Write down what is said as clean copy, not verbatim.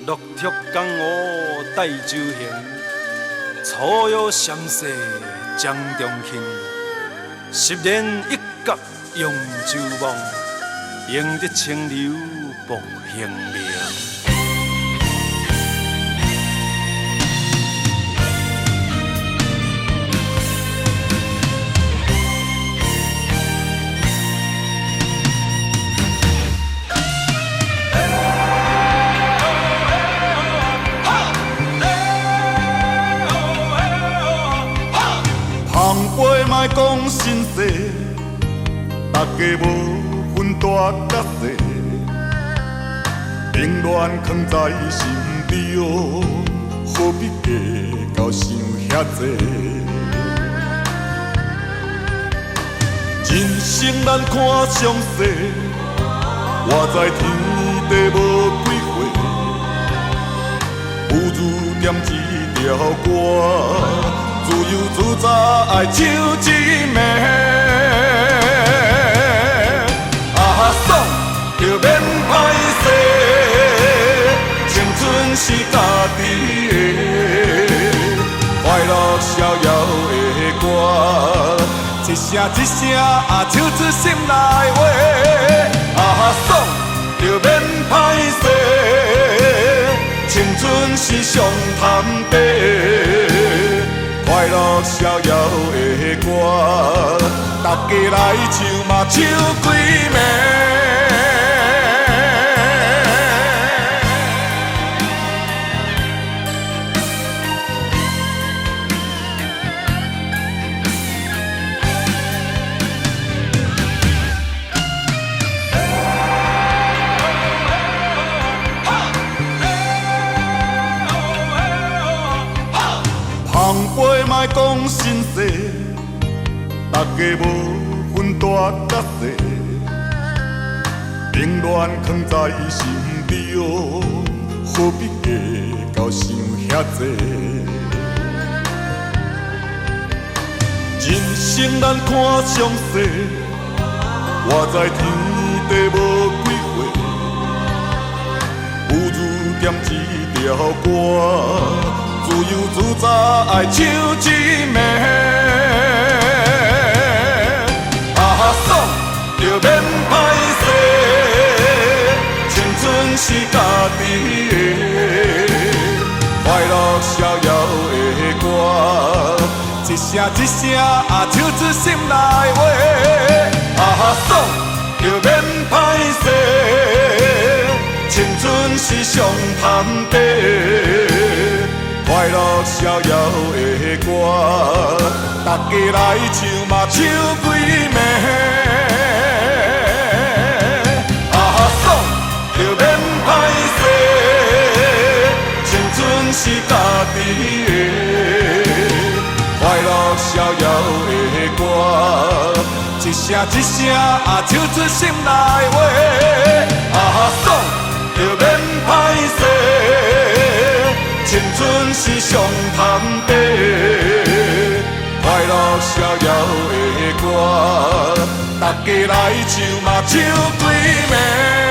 落竹江湖带酒行，楚有相识江中亲。10年一觉扬州梦，赢得清流博兴名。旁杯莫讲心事，大家无分大甲细，冷暖藏在心中，何必计较想遐济？人生咱看相势，活在天地无几回，不如念一条歌。自由自在唱一暝，爽就免歹势，青春是家己的，快乐逍遥的歌，一声一声唱出心内话，爽就免歹势，青春是上谈白。快乐逍遥的歌，大家来唱嘛唱几暝。旁杯莫讲心事，大家无分大甲细，冷暖藏在心中，何必计较想遐济？人生咱看相势，活在天地无几回，不如点一条歌。自由自在唱一暝，爽就免歹势，青春是家己的，快乐逍遥的歌，一声一声唱出心内话，爽就免歹势，青春是上谈白。快乐逍遥的歌，大家来唱嘛唱几暝，爽就免歹势，青春是家己的，快乐逍遥的歌，一声一声唱出心内话，爽就免歹势。青春是上谈白，快乐逍遥的歌，大家来唱嘛唱几暝。